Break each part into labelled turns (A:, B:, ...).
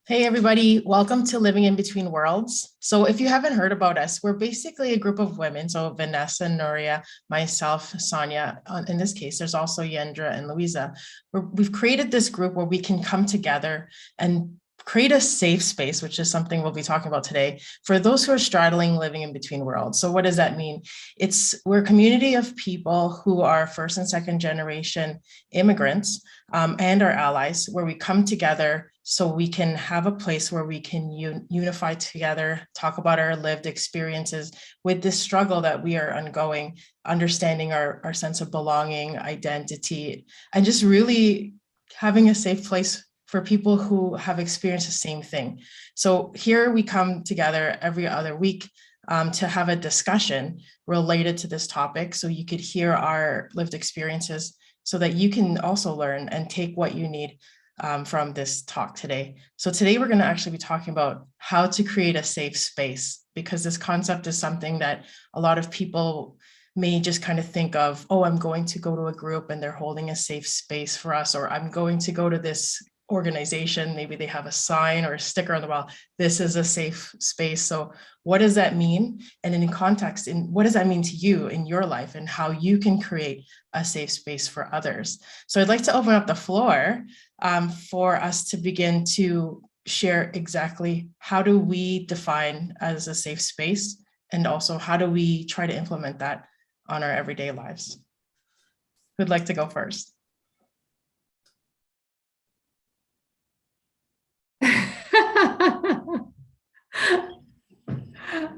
A: Hey everybody, welcome to Living in Between Worlds. So if you haven't heard about us, we're basically a group of women. So Vanessa, Nuria, myself, Sonia, in this case, there's also Yendra and Louisa. We've created this group where we can come together and create a safe space, which is something we'll be talking about today, for those who are straddling living in between worlds. So what does that mean? We're a community of people who are first and second generation immigrants and our allies, where we come together so we can have a place where we can unify together, talk about our lived experiences with this struggle that we are undergoing, understanding our sense of belonging, identity, and just really having a safe place for people who have experienced the same thing. So here we come together every other week to have a discussion related to this topic, so you could hear our lived experiences so that you can also learn and take what you need from this talk today. So today we're going to actually be talking about how to create a safe space, because this concept is something that a lot of people may just kind of think of, oh, I'm going to go to a group and they're holding a safe space for us, or I'm going to go to this organization, maybe they have a sign or a sticker on the wall, this is a safe space. So what does that mean? And in context, what does that mean to you in your life and how you can create a safe space for others? So I'd like to open up the floor for us to begin to share exactly how do we define as a safe space, and also how do we try to implement that on our everyday lives. Who'd like to go first?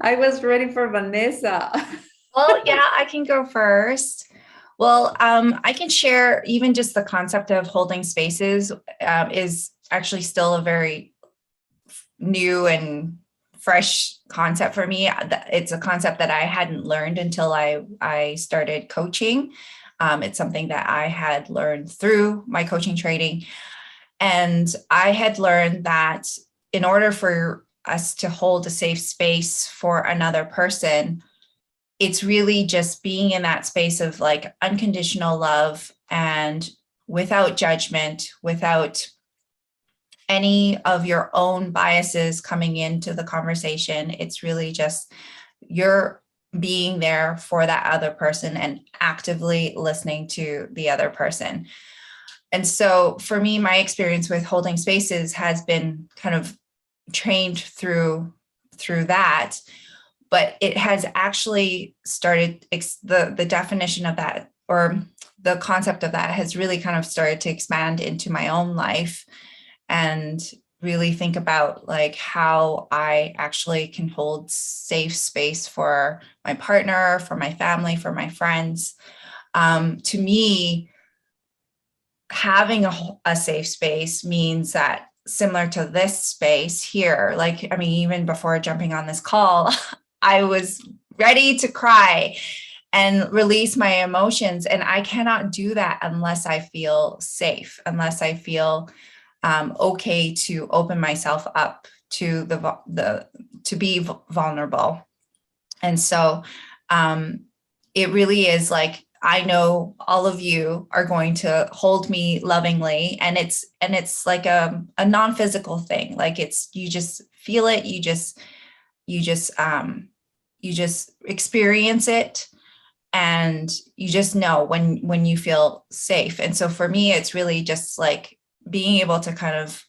B: I was ready for Vanessa.
C: Well, yeah, I can go first. Well, I can share even just the concept of holding spaces is actually still a very new and fresh concept for me. It's a concept that I hadn't learned until I started coaching. It's something that I had learned through my coaching training. And I had learned that in order for us to hold a safe space for another person, it's really just being in that space of like unconditional love and without judgment, without any of your own biases coming into the conversation. It's really just you're being there for that other person and actively listening to the other person. And so for me, my experience with holding spaces has been kind of trained through that, but it has actually started, the definition of that, or the concept of that, has really kind of started to expand into my own life and really think about like how I actually can hold safe space for my partner, for my family, for my friends. To me, having a safe space means that, similar to this space here, like, I mean, even before jumping on this call, I was ready to cry and release my emotions. And I cannot do that unless I feel safe, unless I feel okay to open myself up to to be vulnerable. And so it really is like, I know all of you are going to hold me lovingly, and it's like a non-physical thing. Like you just feel it, you just experience it, and you just know when you feel safe. And so for me, it's really just like being able to kind of,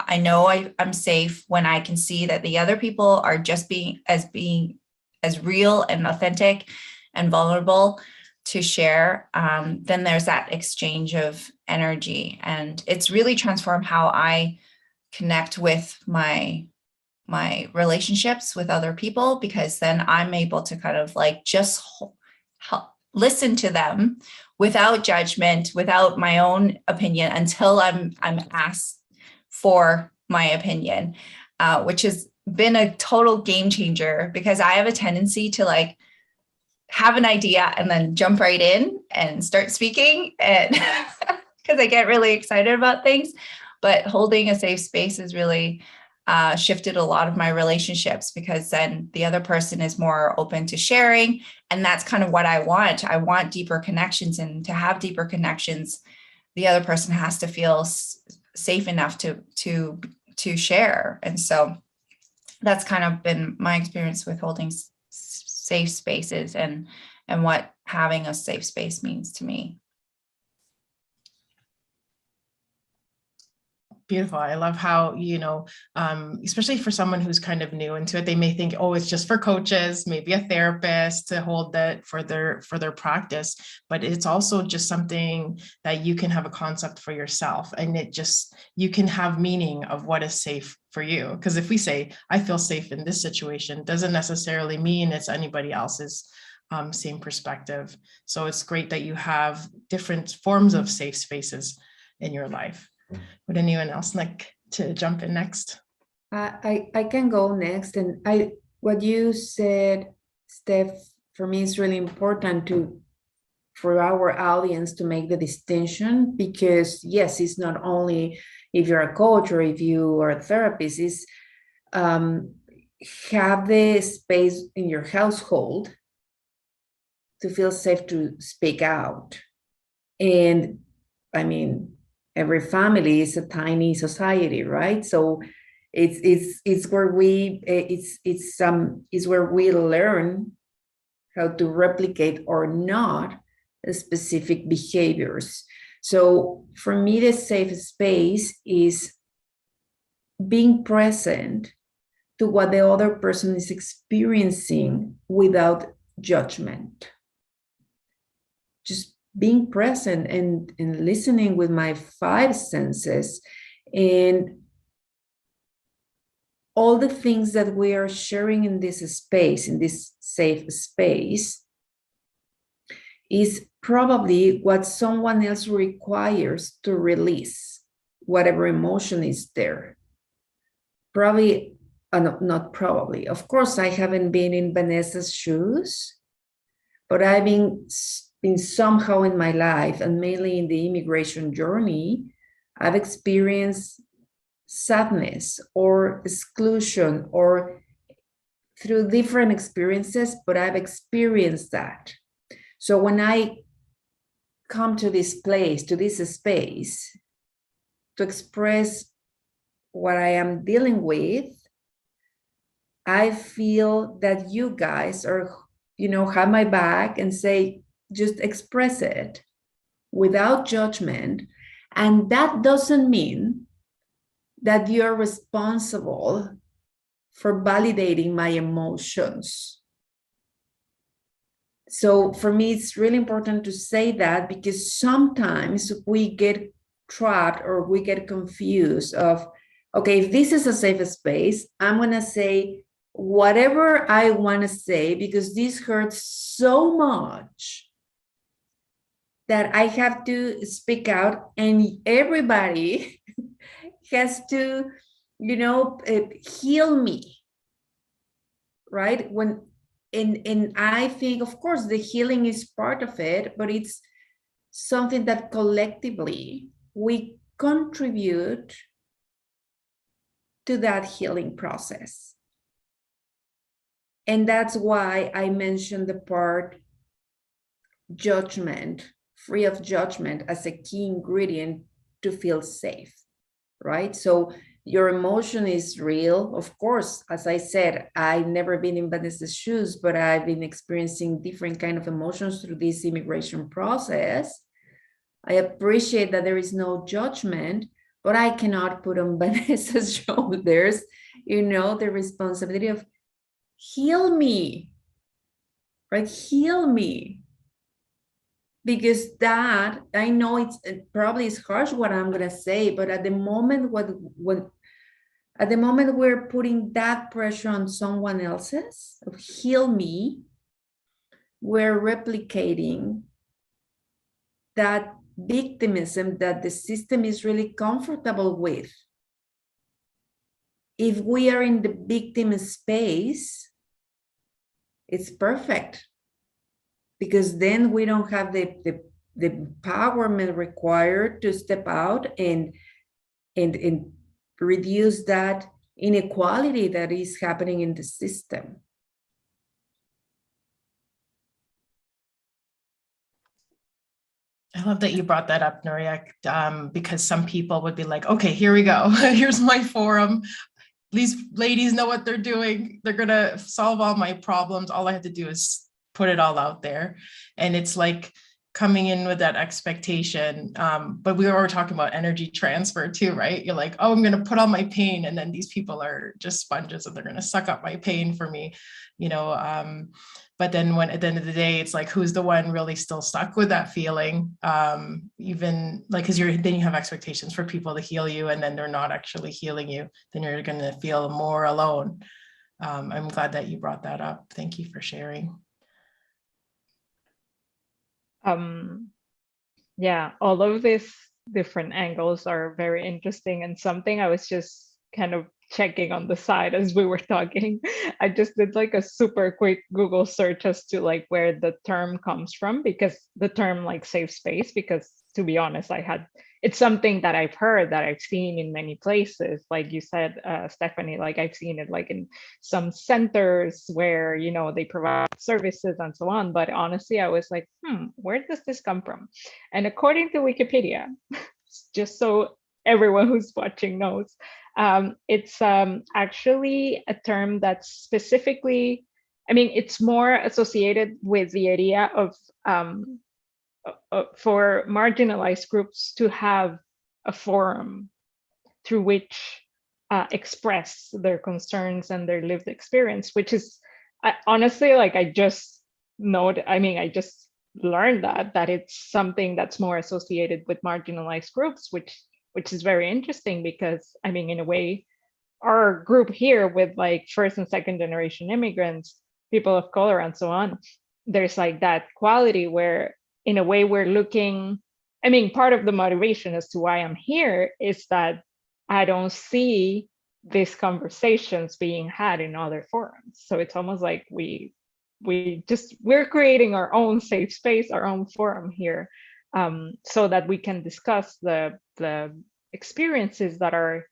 C: I know I'm safe when I can see that the other people are just being as real and authentic and vulnerable to share. Then there's that exchange of energy, and it's really transformed how I connect with my relationships with other people, because then I'm able to kind of like just listen to them without judgment, without my own opinion, until I'm asked for my opinion, which has been a total game changer, because I have a tendency to like have an idea and then jump right in and start speaking, and because I get really excited about things. But holding a safe space has really shifted a lot of my relationships, because then the other person is more open to sharing. And that's kind of what I want. I want deeper connections, and to have deeper connections, the other person has to feel safe enough to to share. And so that's kind of been my experience with holding safe spaces and what having a safe space means to me.
A: Beautiful. I love how, especially for someone who's kind of new into it, they may think, oh, it's just for coaches, maybe a therapist to hold that for their practice, but it's also just something that you can have a concept for yourself, and you can have meaning of what is safe for you. Because if we say, I feel safe in this situation, doesn't necessarily mean it's anybody else's same perspective. So it's great that you have different forms of safe spaces in your life. Would anyone else like to jump in next?
B: I can go next. And what you said, Steph, for me is really important for our audience to make the distinction, because yes, it's not only if you're a coach or if you are a therapist, it's have the space in your household to feel safe to speak out. And I mean, every family is a tiny society, right? So it's where we learn how to replicate or not specific behaviors. So for me, the safe space is being present to what the other person is experiencing without judgment. Just being present and listening with my 5 senses, and all the things that we are sharing in this space, in this safe space, is probably what someone else requires to release whatever emotion is there. Probably, not probably. Of course, I haven't been in Vanessa's shoes, but I've been somehow in my life, and mainly in the immigration journey, I've experienced sadness or exclusion or through different experiences, but I've experienced that. So when I come to this place, to this space, to express what I am dealing with, I feel that you guys are, have my back and say, just express it without judgment. And that doesn't mean that you're responsible for validating my emotions. So for me, it's really important to say that, because sometimes we get trapped or we get confused of, okay, if this is a safe space, I'm going to say whatever I want to say because this hurts so much that I have to speak out, and everybody has to, heal me, right? And I think, of course, the healing is part of it, but it's something that collectively we contribute to that healing process. And that's why I mentioned the part judgment, free of judgment, as a key ingredient to feel safe, right? So your emotion is real. Of course, as I said, I've never been in Vanessa's shoes, but I've been experiencing different kind of emotions through this immigration process. I appreciate that there is no judgment, but I cannot put on Vanessa's shoulders, the responsibility of heal me, right? Heal me. Because that, I know it probably is harsh what I'm gonna say, but at the moment we're putting that pressure on someone else's of heal me, we're replicating that victimism that the system is really comfortable with. If we are in the victim space, it's perfect, because then we don't have the empowerment required to step out and reduce that inequality that is happening in the system.
A: I love that you brought that up, Nuria, because some people would be like, okay, here we go. Here's my forum. These ladies know what they're doing. They're going to solve all my problems. All I have to do is put it all out there. And it's like coming in with that expectation. But we were talking about energy transfer too, right? You're like, oh, I'm going to put all my pain. And then these people are just sponges and they're going to suck up my pain for me, you know. But then when at the end of the day, it's like, who's the one really still stuck with that feeling? Even like, because then you have expectations for people to heal you, and then they're not actually healing you. Then you're going to feel more alone. I'm glad that you brought that up. Thank you for sharing.
D: Yeah, all of these different angles are very interesting, and something I was just kind of checking on the side as we were talking. I just did like a super quick Google search as to like where the term comes from, because the term like safe space, because to be honest, it's something that I've heard, that I've seen in many places. Like you said, Stephanie, like I've seen it like in some centers where, you know, they provide services and so on. But honestly, I was like, where does this come from? And according to Wikipedia, just so everyone who's watching knows, it's actually a term that's specifically, I mean, it's more associated with the idea of for marginalized groups to have a forum through which express their concerns and their lived experience, which is honestly, like I just learned that it's something that's more associated with marginalized groups, which is very interesting, because I mean, in a way, our group here with like first and second generation immigrants, people of color and so on, there's like that quality where in a way we're looking, I mean, part of the motivation as to why I'm here is that I don't see these conversations being had in other forums. So it's almost like we're creating our own safe space, our own forum here, so that we can discuss the experiences that are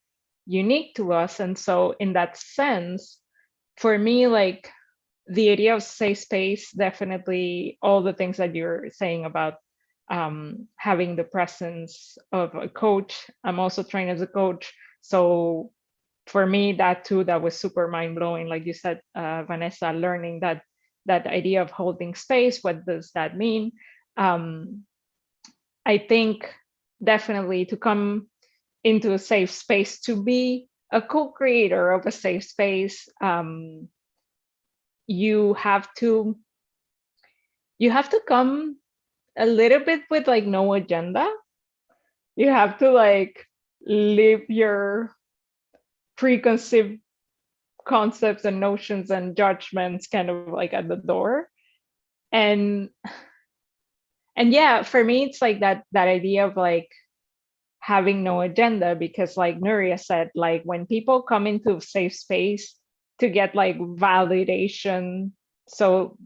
D: unique to us. And so in that sense, for me, like the idea of safe space, definitely all the things that you're saying about having the presence of a coach. I'm also trained as a coach. So for me, that was super mind-blowing. Like you said, Vanessa, learning that idea of holding space, what does that mean? I think definitely to come into a safe space, to be a co-creator of a safe space, you have to come a little bit with like no agenda. You have to like leave your preconceived concepts and notions and judgments kind of like at the door. And yeah, for me, it's like that idea of like having no agenda, because like Nuria said, like when people come into a safe space to get like validation, so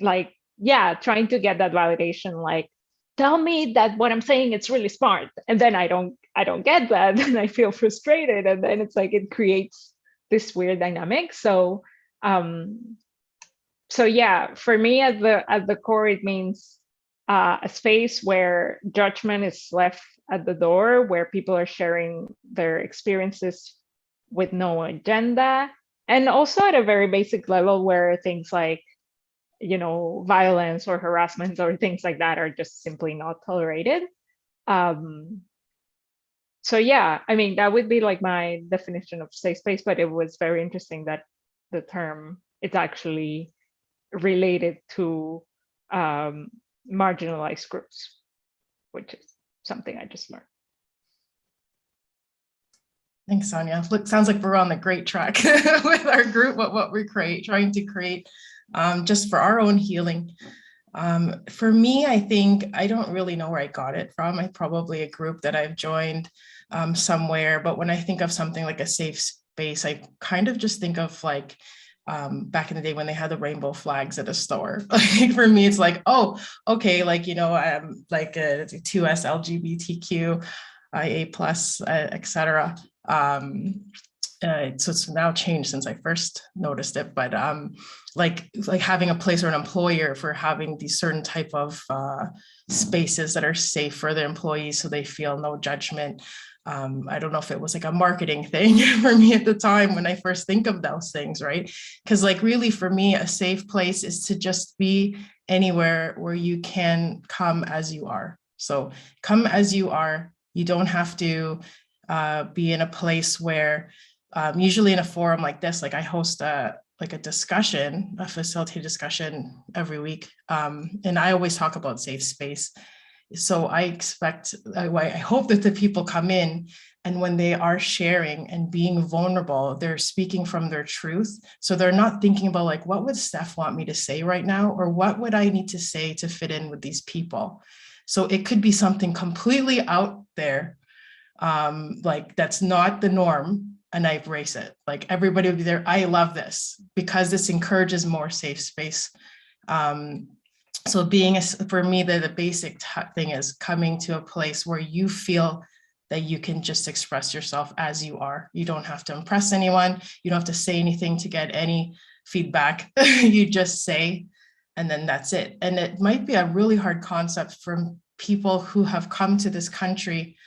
D: like, yeah, trying to get that validation, like tell me that what I'm saying is really smart, and then I don't get that and I feel frustrated, and then it's like it creates this weird dynamic. So yeah, for me at the core, it means a space where judgment is left at the door, where people are sharing their experiences with no agenda, and also at a very basic level where things like, you know, violence or harassment or things like that are just simply not tolerated. So yeah, I mean, that would be like my definition of safe space, but it was very interesting that the term, it's actually related to marginalized groups, which is something I just learned.
A: Thanks, Sonia. Look, sounds like we're on the great track with our group, what we're trying to create just for our own healing. For me, I think I don't really know where I got it from. I probably a group that I've joined somewhere, but when I think of something like a safe space, I kind of just think of like back in the day when they had the rainbow flags at a store. Like for me, it's like, oh, okay, like, you know, I'm like a 2S LGBTQ, IA plus, etc. so it's now changed since I first noticed it, but like having a place or an employer for having these certain type of spaces that are safe for their employees so they feel no judgment. I don't know if it was like a marketing thing for me at the time when I first think of those things, right? Because like really for me, a safe place is to just be anywhere where you can come as you are. So come as you are. You don't have to be in a place where usually in a forum like this, like I host a discussion, a facilitated discussion every week. And I always talk about safe space. So I hope that the people come in and when they are sharing and being vulnerable, they're speaking from their truth. So they're not thinking about like, what would Steph want me to say right now? Or what would I need to say to fit in with these people? So it could be something completely out there, like that's not the norm. And I embrace it. Like everybody would be there. I love this because this encourages more safe space. So for me, the basic thing is coming to a place where you feel that you can just express yourself as you are. You don't have to impress anyone. You don't have to say anything to get any feedback. You just say, and then that's it. And it might be a really hard concept for people who have come to this country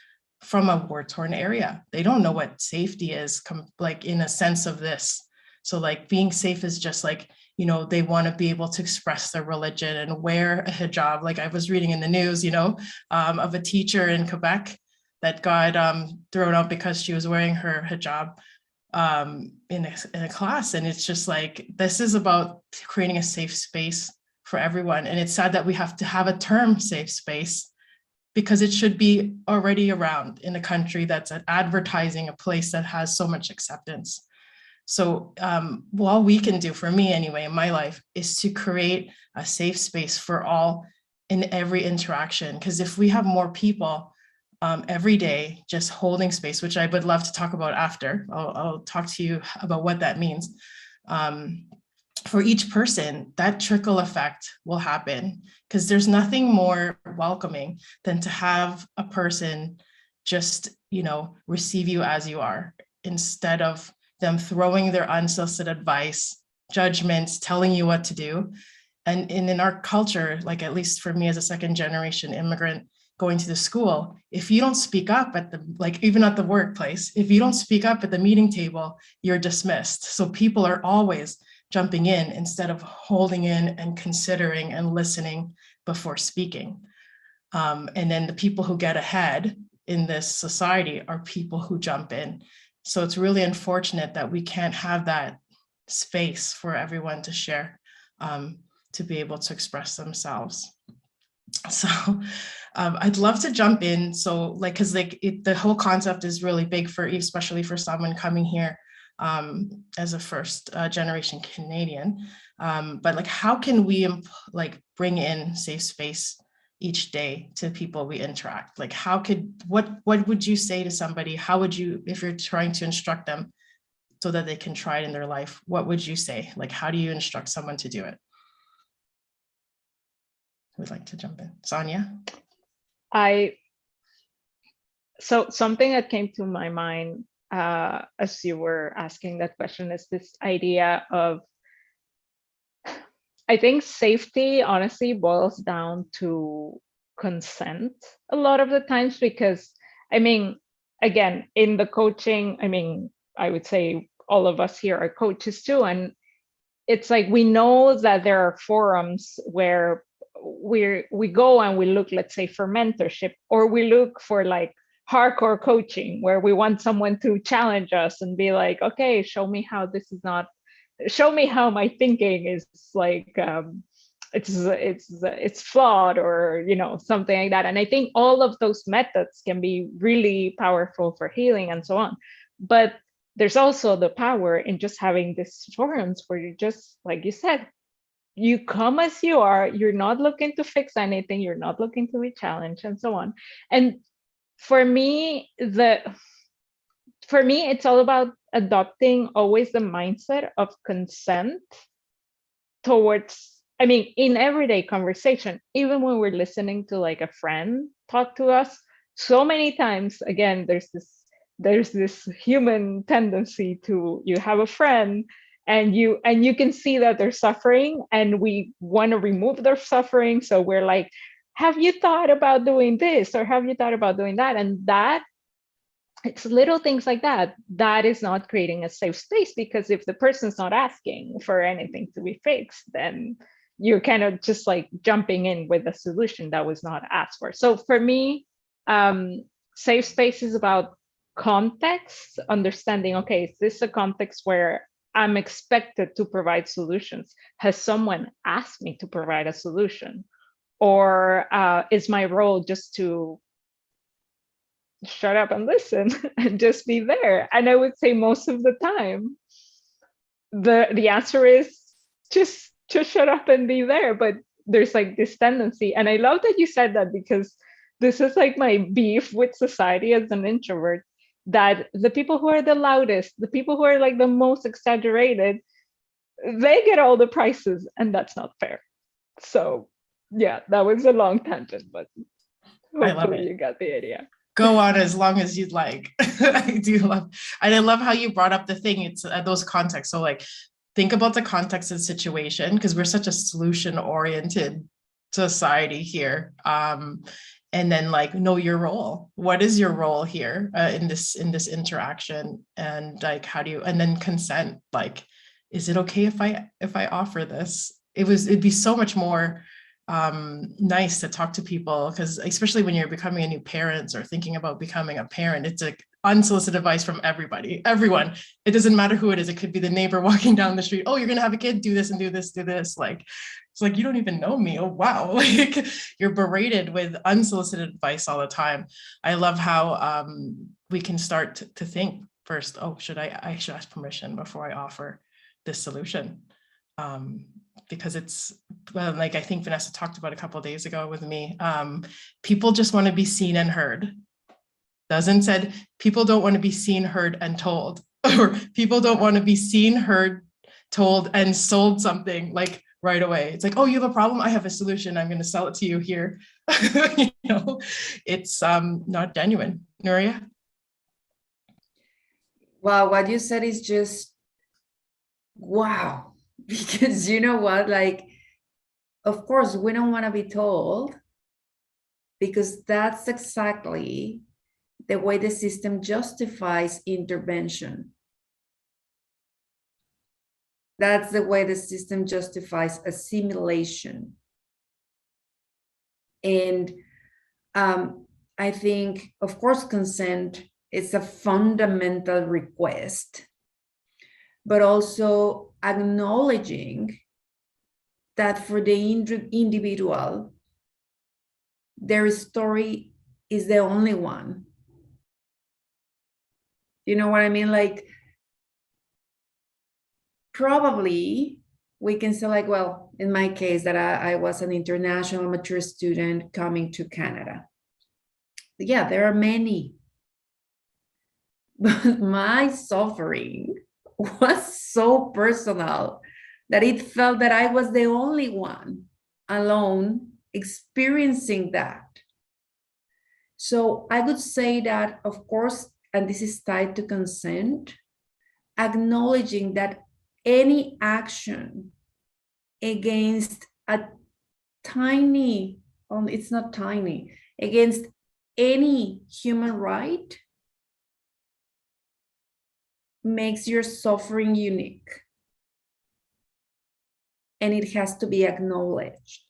A: from a war-torn area. They don't know what safety is, like in a sense of this. So like being safe is just like, you know, they want to be able to express their religion and wear a hijab. Like I was reading in the news, you know, of a teacher in Quebec that got thrown out because she was wearing her hijab in a class. And it's just like, this is about creating a safe space for everyone. And it's sad that we have to have a term safe space because it should be already around in a country that's advertising a place that has so much acceptance. So all we can do, for me anyway, in my life, is to create a safe space for all in every interaction. Because if we have more people every day just holding space, which I would love to talk about after, I'll talk to you about what that means. For each person, that trickle effect will happen because there's nothing more welcoming than to have a person just, you know, receive you as you are instead of them throwing their unsolicited advice, judgments, telling you what to do. And in our culture, like at least for me as a second generation immigrant going to the school, if you don't speak up at the, like even at the workplace, if you don't speak up at the meeting table, you're dismissed. So people are always jumping in instead of holding in and considering and listening before speaking. And then the people who get ahead in this society are people who jump in. So it's really unfortunate that we can't have that space for everyone to share, to be able to express themselves. So I'd love to jump in. So like, cause like the whole concept is really big for, especially for someone coming here as a first generation Canadian. But like, how can we like bring in safe space each day to people we interact? Like what would you say to somebody? How would you, if you're trying to instruct them so that they can try it in their life, what would you say? Like, how do you instruct someone to do it? Who'd like to jump in? Sonia?
D: So something that came to my mind as you were asking that question is this idea of, I think safety honestly boils down to consent a lot of the times, because I mean, again, in the coaching, I mean, I would say all of us here are coaches too. And it's like, we know that there are forums where we go and we look, let's say, for mentorship, or we look for like hardcore coaching where we want someone to challenge us and be like, okay, show me how this is not, show me how my thinking is like it's flawed, or you know, something like that. And I think all of those methods can be really powerful for healing and so on. But there's also the power in just having these forums where you just, like you said, you come as you are, you're not looking to fix anything, you're not looking to be challenged and so on. And for me, it's all about adopting always the mindset of consent towards, I mean, in everyday conversation, even when we're listening to like a friend talk to us, so many times, again, there's there's this human tendency to, you have a friend and you can see that they're suffering and we want to remove their suffering. So we're like, have you thought about doing this, or have you thought about doing that? And that, it's little things like that that is not creating a safe space, because if the person's not asking for anything to be fixed, then you're kind of just like jumping in with a solution that was not asked for. So for me, safe space is about context, understanding, okay, is this a context where I'm expected to provide solutions? Has someone asked me to provide a solution? Or is my role just to shut up and listen and just be there? And I would say most of the time, the answer is just shut up and be there. But there's like this tendency, and I love that you said that, because this is like my beef with society as an introvert, that the people who are the loudest, the people who are like the most exaggerated, they get all the prizes, and that's not fair. So yeah, that was a long tangent, but hopefully you got the idea.
A: Go on as long as you'd like. I do love, and I love how you brought up the thing. It's those contexts. So like, think about the context of the situation, because we're such a solution-oriented society here. And then like, know your role. What is your role here in this interaction? And like, how do you, and then consent, like, is it okay if I offer this? It'd be so much more nice to talk to people, because especially when you're becoming a new parent or thinking about becoming a parent, it's like unsolicited advice from everyone. It doesn't matter who it is. It could be the neighbor walking down the street. Oh, you're gonna have a kid, do this and do this, do this. Like, it's like, you don't even know me. Oh, wow. Like, you're berated with unsolicited advice all the time. I love how we can start to think first, oh, I should ask permission before I offer this solution. Because it's, well, like I think Vanessa talked about a couple of days ago with me, people just want to be seen and heard. Doesn't said people don't want to be seen, heard, and told, or people don't want to be seen, heard, told, and sold something like right away. It's like, oh, you have a problem? I have a solution. I'm going to sell it to you here. You know, it's not genuine. Nuria?
B: Wow, what you said is just, wow. Because you know what, like, of course, we don't want to be told, because that's exactly the way the system justifies intervention. That's the way the system justifies assimilation. And I think, of course, consent is a fundamental request, but also acknowledging that for the individual, their story is the only one. You know what I mean? Like, probably we can say like, well, in my case, that I was an international mature student coming to Canada. Yeah, there are many. But my suffering was so personal that it felt that I was the only one alone experiencing that. So I would say that, of course, and this is tied to consent, acknowledging that any action against a tiny, it's not tiny, against any human right makes your suffering unique. And it has to be acknowledged.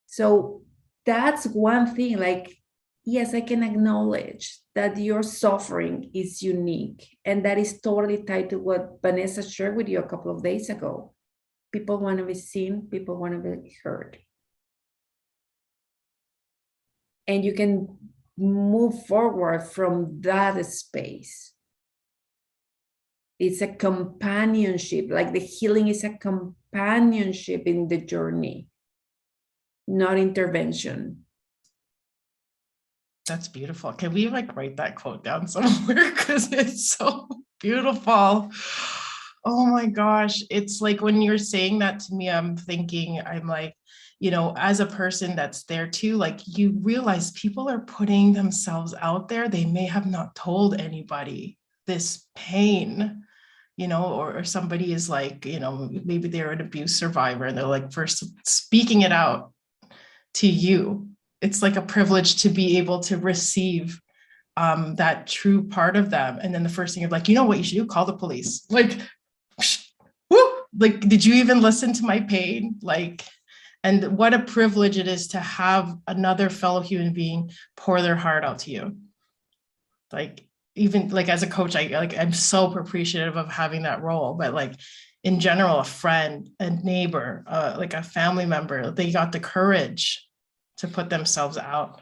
B: So that's one thing, like, yes, I can acknowledge that your suffering is unique. And that is totally tied to what Vanessa shared with you a couple of days ago. People want to be seen, people want to be heard. And you can move forward from that space. It's a companionship, like the healing is a companionship in the journey, not intervention.
A: That's beautiful. Can we like write that quote down somewhere? Because it's so beautiful. Oh my gosh. It's like when you're saying that to me, I'm like, you know, as a person that's there too, like you realize people are putting themselves out there. They may have not told anybody this pain, you know, or somebody is like, you know, maybe they're an abuse survivor and they're like first speaking it out to you. It's like a privilege to be able to receive that true part of them. And then the first thing you're like, you know what you should do? Call the police. Like, whoo, like, did you even listen to my pain? Like, and what a privilege it is to have another fellow human being pour their heart out to you. Like, even like as a coach, I'm so appreciative of having that role, but like in general, a friend, a neighbor, like a family member, they got the courage to put themselves out.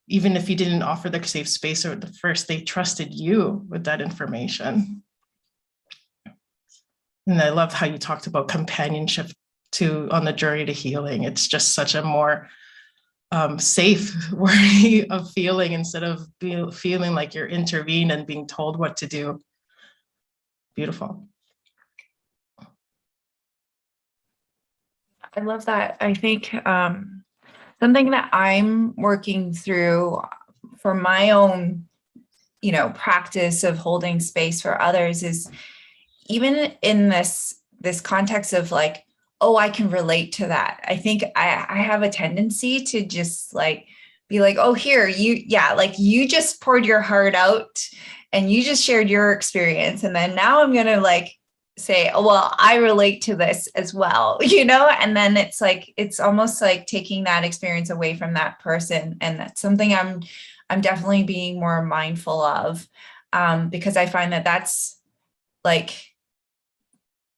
A: Even if you didn't offer the safe space or the first, they trusted you with that information. And I love how you talked about companionship on the journey to healing. It's just such a more safe way of feeling instead of feeling like you're intervened and being told what to do. Beautiful.
C: I love that. I think something that I'm working through for my own, you know, practice of holding space for others is even in this context of like, oh, I can relate to that. I think I have a tendency to just like be like, oh, here, like you just poured your heart out and you just shared your experience. And then now I'm going to like say, oh, well, I relate to this as well, you know? And then it's like, it's almost like taking that experience away from that person. And that's something I'm definitely being more mindful of because I find that that's like,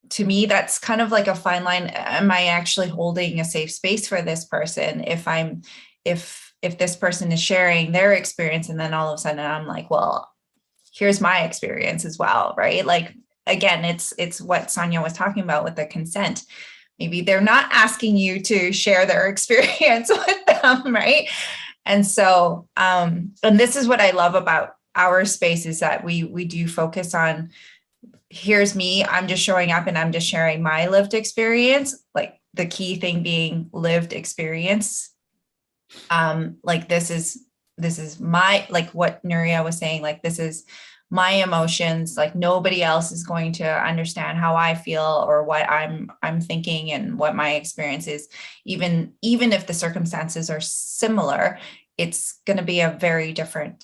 C: to me, that's kind of like a fine line. Am I actually holding a safe space for this person? If this person is sharing their experience and then all of a sudden I'm like, well, here's my experience as well, right? Like, again, it's what Sonia was talking about with the consent. Maybe they're not asking you to share their experience with them, right? And so, and this is what I love about our space is that we do focus on, here's me, I'm just showing up and I'm just sharing my lived experience, like the key thing being lived experience. Like this is my, like what Nuria was saying, like this is my emotions, like nobody else is going to understand how I feel or what I'm thinking and what my experience is. Even if the circumstances are similar, it's going to be a very different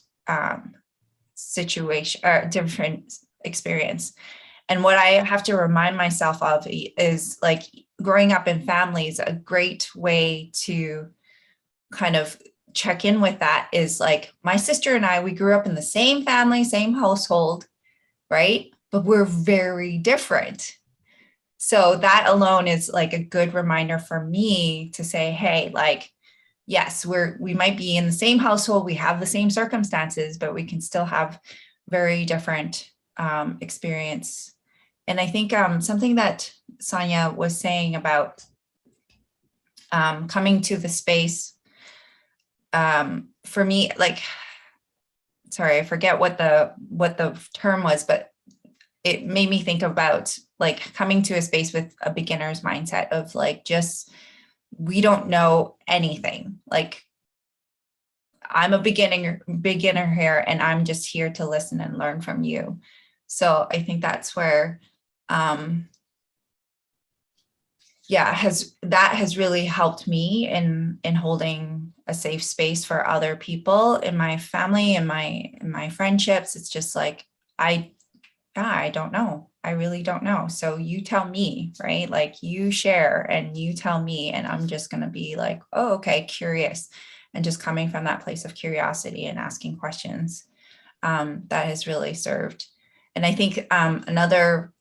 C: situation or different experience. And what I have to remind myself of is like growing up in families, a great way to kind of check in with that is like my sister and I, we grew up in the same family, same household, right? But we're very different. So that alone is like a good reminder for me to say, hey, like, yes, we might be in the same household, we have the same circumstances, but we can still have very different experience. And I think something that Sonia was saying about coming to the space, for me, like, sorry, I forget what the term was, but it made me think about like coming to a space with a beginner's mindset of like, just, we don't know anything. Like, I'm a beginner here, and I'm just here to listen and learn from you. So I think that's where, has really helped me in holding a safe space for other people in my family and my friendships. It's just like, I don't know. I really don't know. So you tell me, right? Like you share and you tell me, and I'm just going to be like, oh, okay, curious. And just coming from that place of curiosity and asking questions, that has really served. And I think another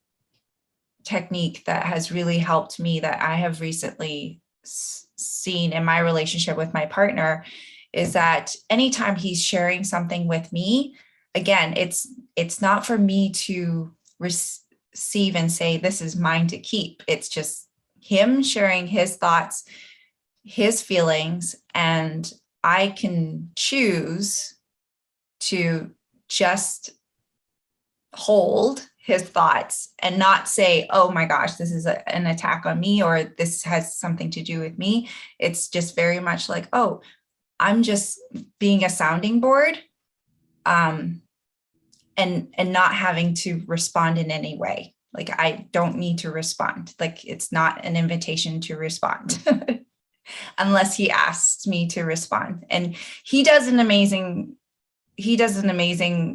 C: technique that has really helped me that I have recently seen in my relationship with my partner is that anytime he's sharing something with me, again, it's not for me to receive and say, this is mine to keep. It's just him sharing his thoughts, his feelings, and I can choose to just hold his thoughts and not say, oh my gosh, this is an attack on me, or this has something to do with me. It's just very much like, oh, I'm just being a sounding board, and not having to respond in any way. Like, I don't need to respond. Like, it's not an invitation to respond unless he asks me to respond. And he does an amazing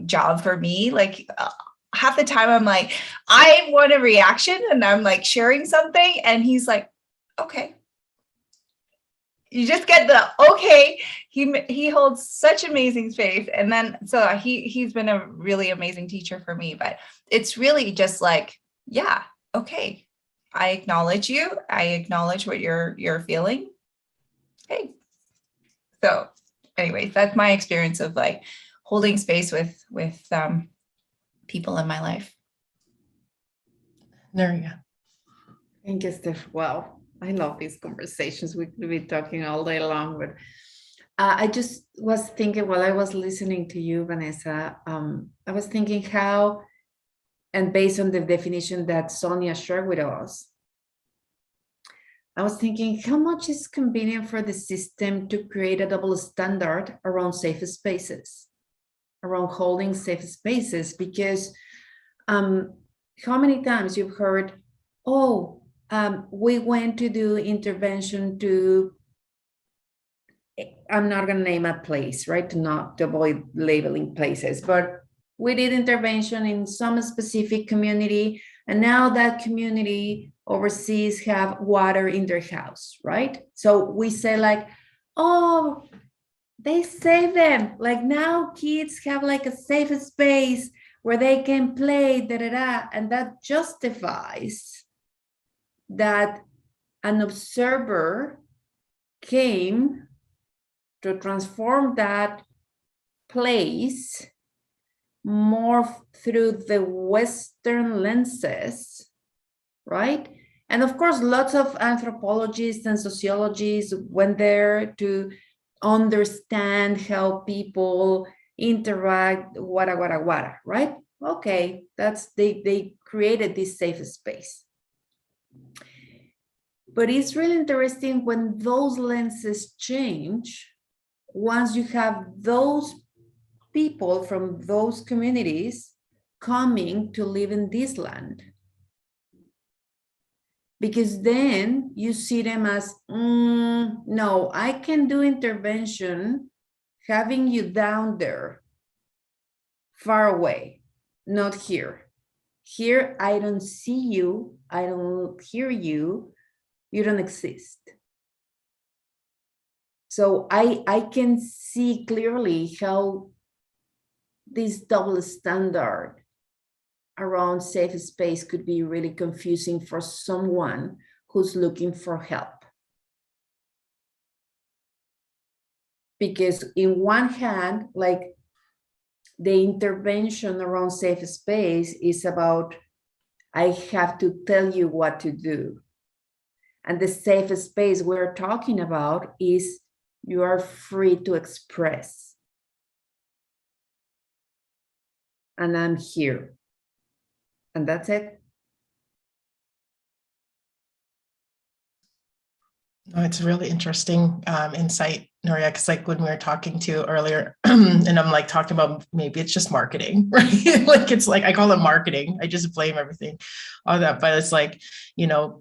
C: job for me. Like, half the time I'm like, I want a reaction, and I'm like sharing something, and he's like, okay. You just get the okay. He holds such amazing space. And then so he's been a really amazing teacher for me. But it's really just like, yeah, okay. I acknowledge you. I acknowledge what you're feeling. Okay. So anyways, that's my experience of like holding space with people in my life.
A: Nuria.
B: Thank you, Steph. Wow, I love these conversations. We could be talking all day long, but I just was thinking while I was listening to you, Vanessa, I was thinking how, and based on the definition that Sonia shared with us, I was thinking how much is convenient for the system to create a double standard around safe spaces, around holding safe spaces, because how many times you've heard, oh, we went to do intervention to, I'm not going to name a place, right? To avoid labeling places, but we did intervention in some specific community, and now that community overseas have water in their house, right? So we say like, oh, they save them. Like now kids have like a safe space where they can play, and that justifies that an observer came to transform that place more through the Western lenses, right? And of course, lots of anthropologists and sociologists went there to understand how people interact, wada, right? Okay, they created this safe space. But it's really interesting when those lenses change, once you have those people from those communities coming to live in this land. Because then you see them as, no, I can do intervention having you down there, far away, not here. Here, I don't see you, I don't hear you, you don't exist. So I can see clearly how this double standard around safe space could be really confusing for someone who's looking for help. Because in one hand, like the intervention around safe space is about, I have to tell you what to do. And the safe space we're talking about is you are free to express. And I'm here. And that's it.
A: No, it's a really interesting insight, Nuria, because like when we were talking to earlier, and I'm like talking about maybe it's just marketing, right? Like it's like, I call it marketing. I just blame everything on that. But it's like,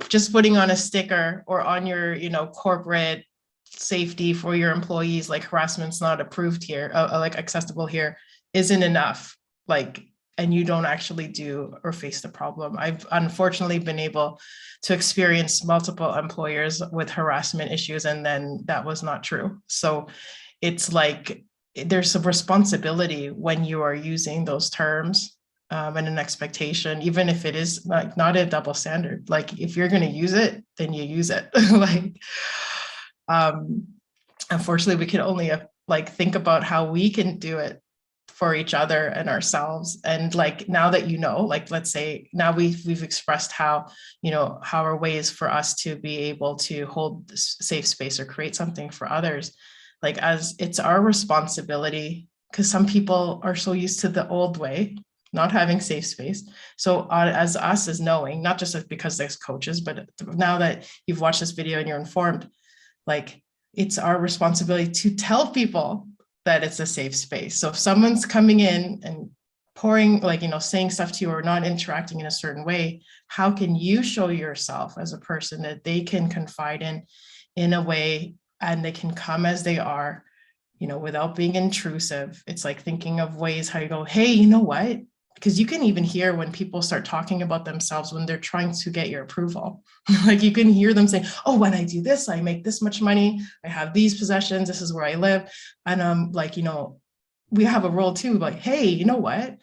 A: just putting on a sticker or on your, corporate safety for your employees, like harassment's not approved here, like accessible here, isn't enough. Like, and you don't actually do or face the problem. I've unfortunately been able to experience multiple employers with harassment issues, and then that was not true. So it's like there's a responsibility when you are using those terms and an expectation, even if it is like not a double standard. Like if you're going to use it, then you use it. Like, unfortunately, we can only like think about how we can do it for each other and ourselves. And like, now that, like, let's say now we've expressed how are ways for us to be able to hold this safe space or create something for others, like as it's our responsibility, because some people are so used to the old way not having safe space. So as us as knowing, not just because there's coaches, but now that you've watched this video and you're informed, like it's our responsibility to tell people that it's a safe space. So if someone's coming in and pouring, like, saying stuff to you or not interacting in a certain way, how can you show yourself as a person that they can confide in a way, and they can come as they are, without being intrusive? It's like thinking of ways how you go, hey, you know what? Because you can even hear when people start talking about themselves when they're trying to get your approval. Like you can hear them saying, oh, when I do this, I make this much money, I have these possessions, this is where I live. And like, we have a role too, like, hey, you know what?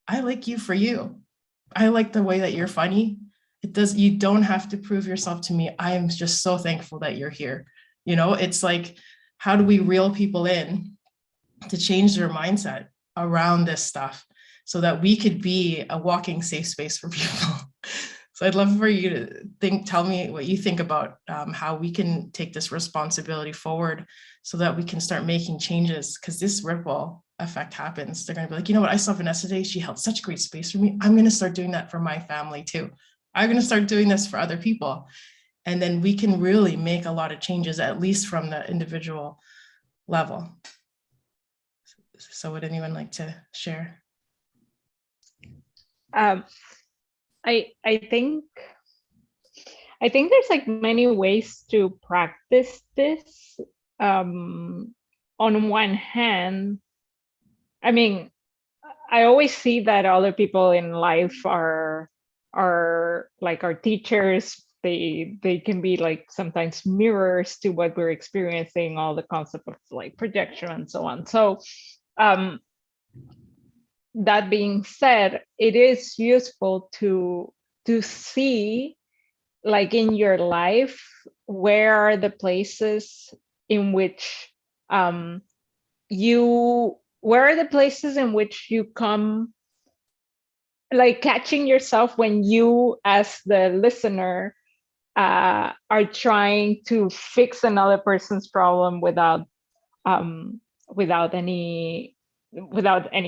A: I like you for you. I like the way that you're funny. You don't have to prove yourself to me. I am just so thankful that you're here. It's like, how do we reel people in to change their mindset around this stuff so that we could be a walking safe space for people? So I'd love for you to tell me what you think about how we can take this responsibility forward so that we can start making changes, because this ripple effect happens. They're going to be like, you know what, I saw Vanessa today. She held such great space for me. I'm going to start doing that for my family too. I'm going to start doing this for other people. And then we can really make a lot of changes, at least from the individual level. So would anyone like to share?
D: I think there's like many ways to practice this. On one hand, I mean, I always see that other people in life are like our teachers. They can be like sometimes mirrors to what we're experiencing, all the concept of like projection and so on. So that being said, it is useful to see, like in your life, where are the places in which you come, like catching yourself when you as the listener are trying to fix another person's problem without any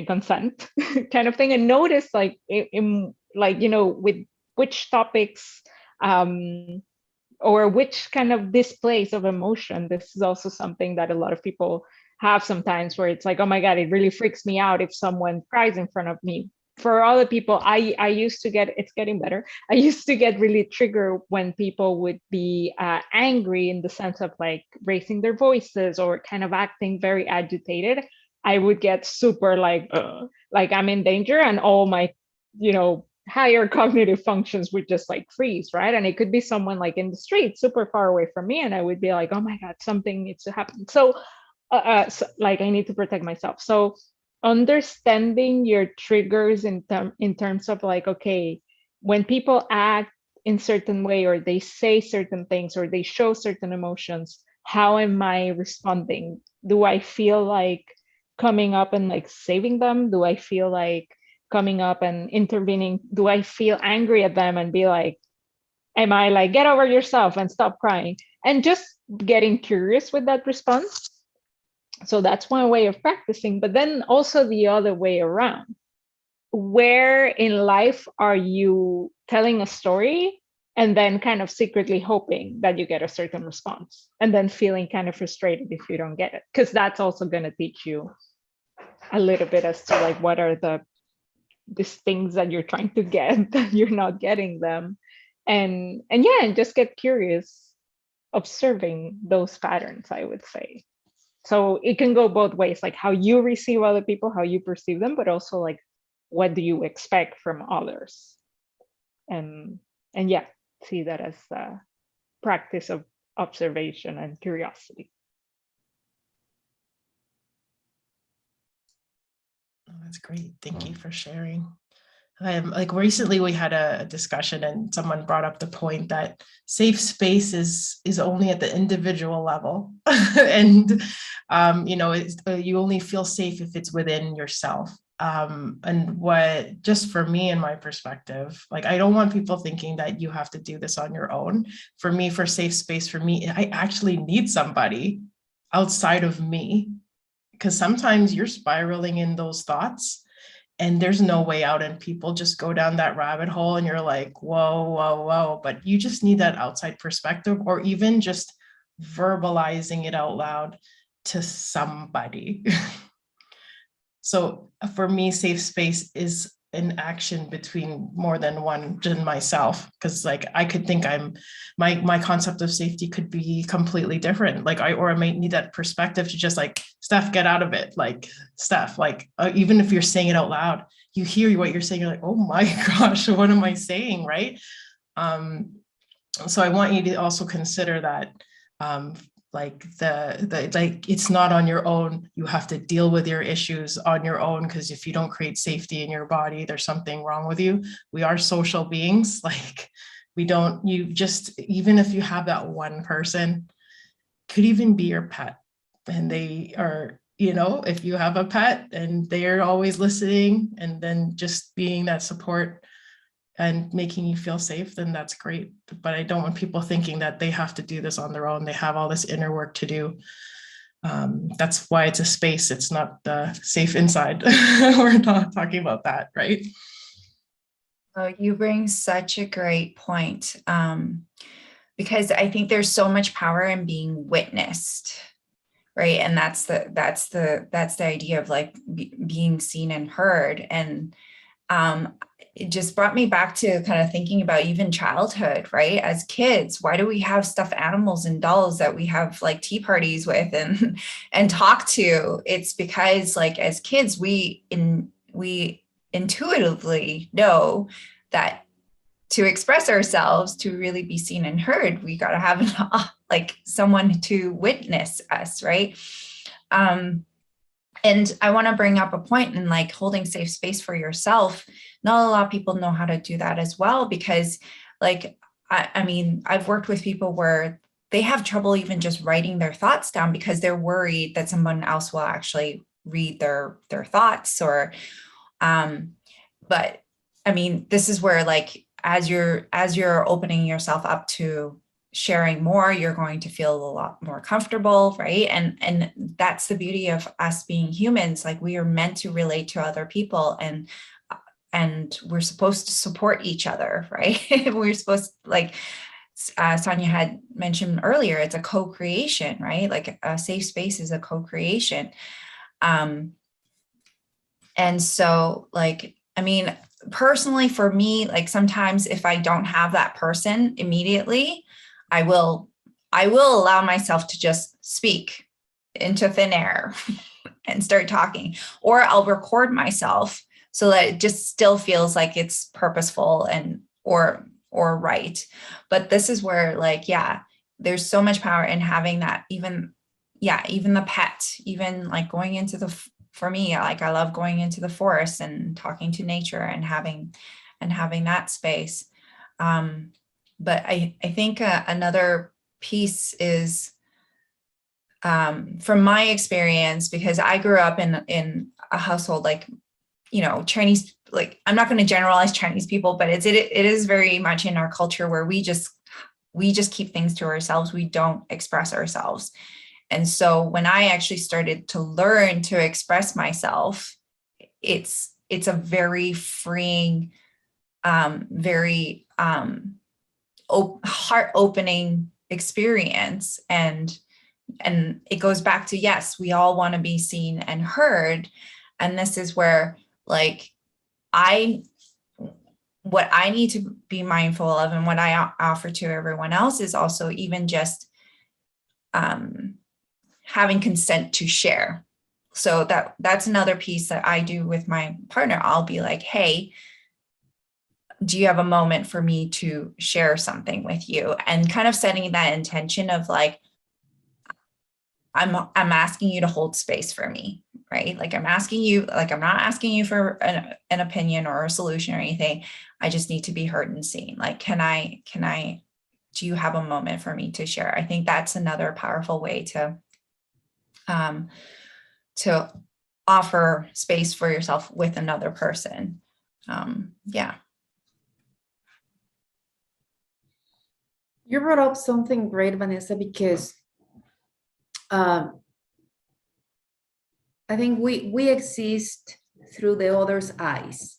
D: consent kind of thing, and notice like in with which topics or which kind of displays of emotion. This is also something that a lot of people have sometimes, where it's like, oh my God, it really freaks me out if someone cries in front of me. For other people, I used to get, it's getting better, I used to get really triggered when people would be angry, in the sense of like raising their voices or kind of acting very agitated. I would get super like I'm in danger, and all my, higher cognitive functions would just like freeze, right? And it could be someone like in the street, super far away from me, and I would be like, oh my God, something needs to happen. So, like I need to protect myself. So understanding your triggers in terms of like, okay, when people act in certain way, or they say certain things, or they show certain emotions, how am I responding? Do I feel like coming up and like saving them? Do I feel like coming up and intervening? Do I feel angry at them and be like, am I like, get over yourself and stop crying? And just getting curious with that response. So that's one way of practicing. But then also the other way around. Where in life are you telling a story and then kind of secretly hoping that you get a certain response, and then feeling kind of frustrated if you don't get it? Because that's also going to teach you a little bit as to like, what are these things that you're trying to get that you're not getting them. And just get curious, observing those patterns, I would say. So it can go both ways, like how you receive other people, how you perceive them, but also like, what do you expect from others? And see that as a practice of observation and curiosity.
A: Oh, that's great. Thank you for sharing. Like recently we had a discussion, and someone brought up the point that safe space is only at the individual level. And, you only feel safe if it's within yourself. And what, just for me and my perspective, like, I don't want people thinking that you have to do this on your own. For me, for safe space, for me, I actually need somebody outside of me, because sometimes you're spiraling in those thoughts. and there's no way out, and people just go down that rabbit hole, and you're like, whoa, whoa, whoa. But you just need that outside perspective, or even just verbalizing it out loud to somebody. So for me, safe space is an action between more than one than myself, because like I could think my concept of safety could be completely different, like I might need that perspective to just like, Steph, get out of it, like Steph, like even if you're saying it out loud, you hear what you're saying, you're like, oh my gosh, what am I saying, right? So I want you to also consider that like like it's not on your own. You have to deal with your issues on your own, because if you don't create safety in your body, there's something wrong with you. We are social beings. Like even if you have that one person, could even be your pet, and they are, if you have a pet and they're always listening, and then just being that support and making you feel safe, then that's great. But I don't want people thinking that they have to do this on their own. They have all this inner work to do. That's why it's a space. It's not safe inside. We're not talking about that, right?
C: Oh, you bring such a great point, because I think there's so much power in being witnessed, right? And that's the idea of like being seen and heard. And it just brought me back to kind of thinking about even childhood, right? As kids, why do we have stuffed animals and dolls that we have like tea parties with and talk to? It's because like as kids, we intuitively know that to express ourselves, to really be seen and heard, we got to have like someone to witness us, right? And I want to bring up a point in like holding safe space for yourself. Not a lot of people know how to do that as well, because like, I mean, I've worked with people where they have trouble even just writing their thoughts down because they're worried that someone else will actually read their thoughts or, but I mean, this is where like, as you're opening yourself up to sharing more, you're going to feel a lot more comfortable, right? And that's the beauty of us being humans. Like we are meant to relate to other people, and we're supposed to support each other, right? We're supposed to, like Sonia had mentioned earlier, it's a co-creation, right? Like a safe space is a co-creation. And so like, I mean, personally for me, like sometimes if I don't have that person immediately, I will allow myself to just speak into thin air and start talking, or I'll record myself so that it just still feels like it's purposeful and or right. But this is where like, yeah, there's so much power in having that. Even the pet, even like going into for me, like I love going into the forest and talking to nature and having that space. But I think another piece is from my experience, because I grew up in a household like, Chinese, like I'm not going to generalize Chinese people, but it is very much in our culture where we just keep things to ourselves. We don't express ourselves. And so when I actually started to learn to express myself, it's a very freeing, very heart-opening experience. And it goes back to, yes, we all want to be seen and heard. And this is where like what I need to be mindful of and what I offer to everyone else is also even just having consent to share. So that's another piece that I do with my partner. I'll be like, hey, do you have a moment for me to share something with you? And kind of setting that intention of like, I'm asking you to hold space for me, right? Like I'm asking you, like I'm not asking you for an opinion or a solution or anything. I just need to be heard and seen. Like, do you have a moment for me to share? I think that's another powerful way to offer space for yourself with another person. Yeah.
B: You brought up something great, Vanessa, because I think we exist through the other's eyes.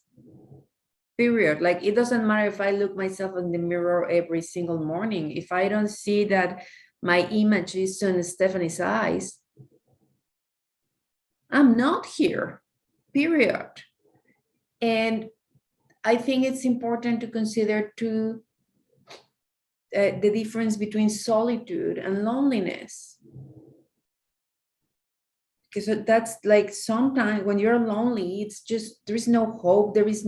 B: Period. Like, it doesn't matter if I look myself in the mirror every single morning. If I don't see that my image is on Stephanie's eyes, I'm not here, period. And I think it's important to consider too the difference between solitude and loneliness. Because that's like, sometimes when you're lonely, it's just, there is no hope, there is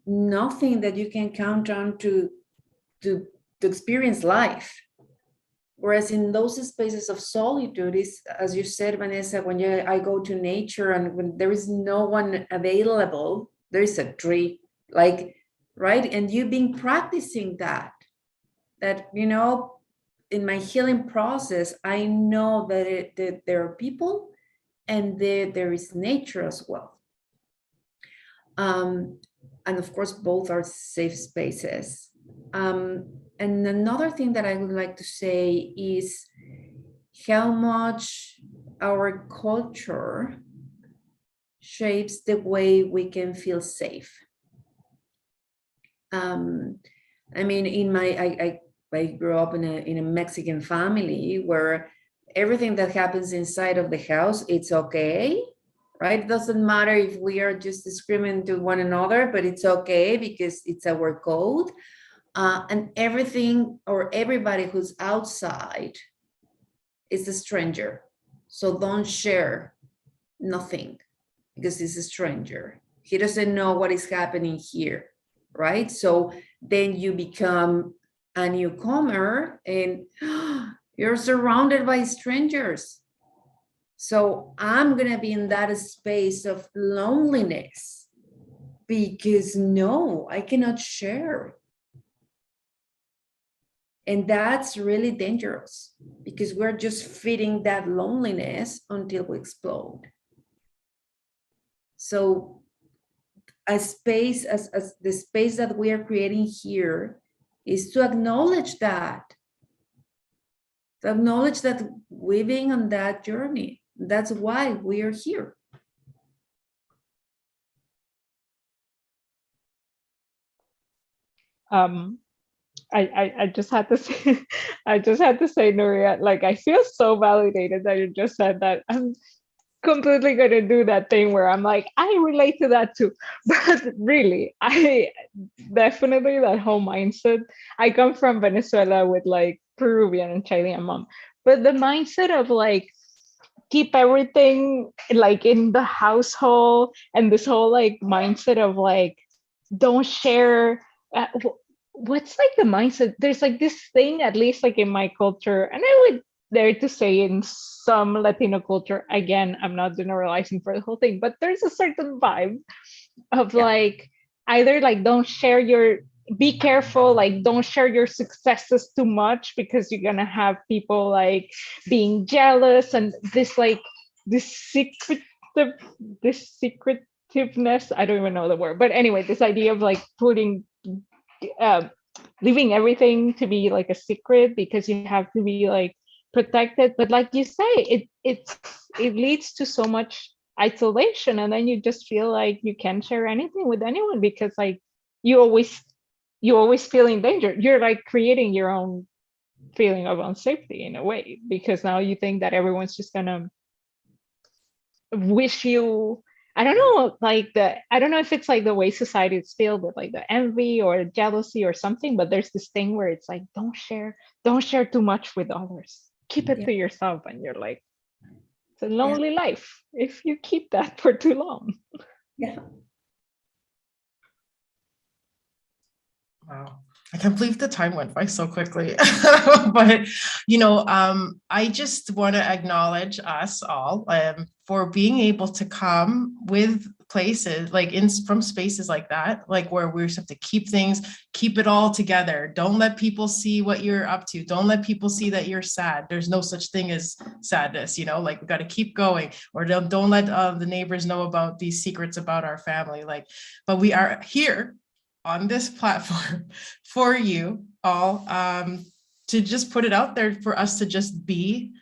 B: nothing that you can count on to experience life. Whereas in those spaces of solitude is, as you said, Vanessa, when I go to nature and when there is no one available, there is a tree, like, right? And you've been practicing that, you know, in my healing process, I know that, that there are people and there is nature as well. And of course, both are safe spaces. And another thing that I would like to say is how much our culture shapes the way we can feel safe. I mean, I grew up in a Mexican family where everything that happens inside of the house, it's okay. Right? It doesn't matter if we are just screaming to one another, but it's okay because it's our code. And everything or everybody who's outside is a stranger. So don't share nothing because he's a stranger. He doesn't know what is happening here, right? So then you become a newcomer and you're surrounded by strangers. So I'm going to be in that space of loneliness because no, I cannot share. And that's really dangerous because we're just feeding that loneliness until we explode. So a space, as the space that we are creating here is to acknowledge that. To acknowledge that we've been on that journey. That's why we are here.
D: I just had to say, Nuria, like, I feel so validated that you just said that. I'm completely going to do that thing where I'm like, I relate to that too. But really, I definitely, that whole mindset, I come from Venezuela with like Peruvian and Chilean mom, but the mindset of like, keep everything like in the household, and this whole like mindset of like, don't share. What's like the mindset? There's like this thing, at least like in my culture, and I would dare to say in some Latino culture, again, I'm not generalizing for the whole thing, but there's a certain vibe of like, either like, don't share your, be careful, like don't share your successes too much because you're gonna have people like being jealous, and this like this secretiveness, I don't even know the word, but anyway, this idea of like putting leaving everything to be like a secret because you have to be like protected. But like you say, it leads to so much isolation, and then you just feel like you can't share anything with anyone because like you always feel in danger. You're like creating your own feeling of unsafety in a way, because now you think that everyone's just gonna wish you, I don't know, like I don't know if it's like the way society is filled with like the envy or jealousy or something, but there's this thing where it's like, don't share too much with others. Keep it to yourself. And you're like, it's a lonely life if you keep that for too long.
B: Yeah.
A: Wow. I can't believe the time went by so quickly. But, you know, I just want to acknowledge us all for being able to come with places like from spaces like that, like where we just have to keep it all together. Don't let people see what you're up to. Don't let people see that you're sad. There's no such thing as sadness, you know, like we got to keep going, or don't let the neighbors know about these secrets about our family. Like, but we are here on this platform for you all, to just put it out there for us to just be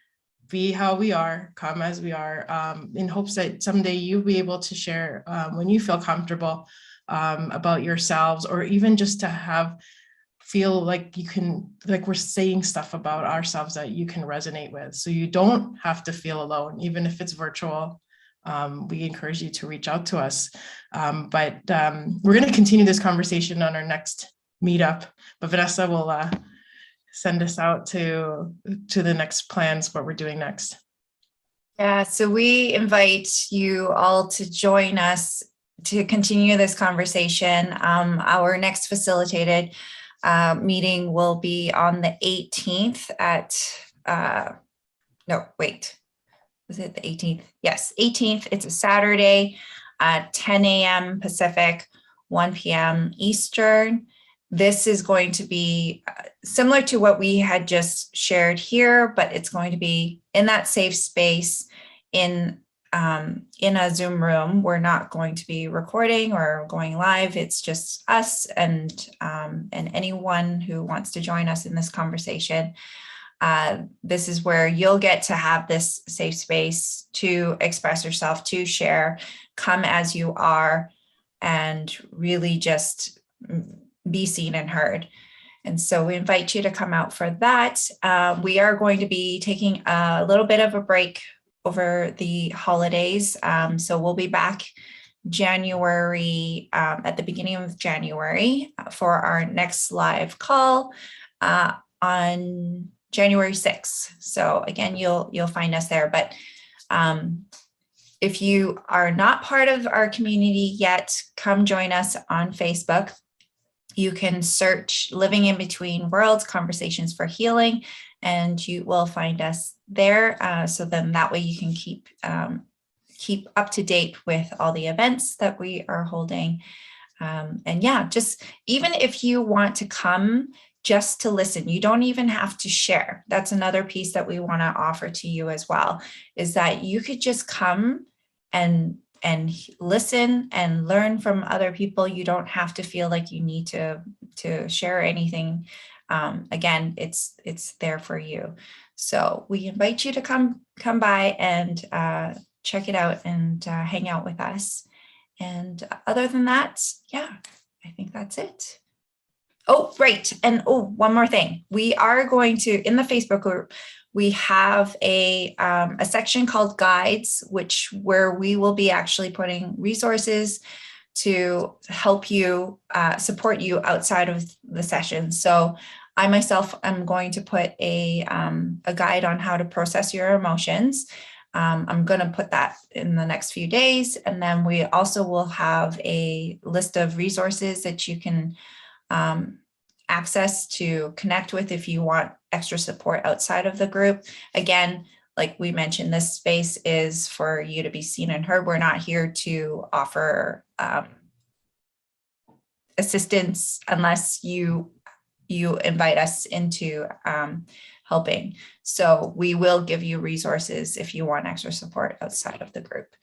A: be how we are, come as we are, in hopes that someday you'll be able to share when you feel comfortable about yourselves, or even just to feel like you can, like we're saying stuff about ourselves that you can resonate with. So you don't have to feel alone, even if it's virtual. We encourage you to reach out to us. But we're going to continue this conversation on our next meetup. But Vanessa will send us out to the next plans, what we're doing next.
C: Yeah, so we invite you all to join us to continue this conversation. Our next facilitated meeting will be on the 18th at, no, wait, was it the 18th? Yes, 18th. It's a Saturday, 10 a.m. Pacific, 1 p.m. Eastern. This is going to be similar to what we had just shared here, but it's going to be in that safe space in a Zoom room. We're not going to be recording or going live. It's just us and anyone who wants to join us in this conversation. This is where you'll get to have this safe space to express yourself, to share, come as you are, and really just be seen and heard. And so we invite you to come out for that. We are going to be taking a little bit of a break over the holidays. So we'll be back January, at the beginning of January for our next live call on January 6th. So again, you'll find us there. But if you are not part of our community yet, come join us on Facebook. You can search Living in Between Worlds, Conversations for Healing, and you will find us there. So then that way you can keep up to date with all the events that we are holding. And yeah, just even if you want to come just to listen, you don't even have to share. That's another piece that we want to offer to you as well, is that you could just come and listen and learn from other people. You don't have to feel like you need to share anything. Again, it's there for you. So we invite you to come by and check it out and hang out with us. And other than that, yeah, I think that's it. Oh, right. And one more thing. We are going to, in the Facebook group, we have a section called Guides, where we will be actually putting resources to help you, support you outside of the session. So I myself am going to put a guide on how to process your emotions. I'm going to put that in the next few days. And then we also will have a list of resources that you can access to connect with if you want extra support outside of the group. Again, like we mentioned, this space is for you to be seen and heard. We're not here to offer assistance unless you invite us into helping. So we will give you resources if you want extra support outside of the group.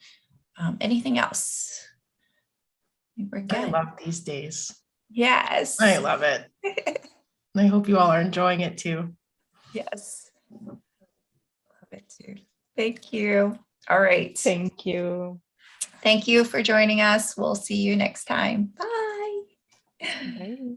C: Anything else? We're good.
A: I love these days.
C: Yes.
A: I love it. I hope you all are enjoying it too.
C: Yes. Love it too. Thank you. All right.
D: Thank you.
C: Thank you for joining us. We'll see you next time. Bye.
D: Bye.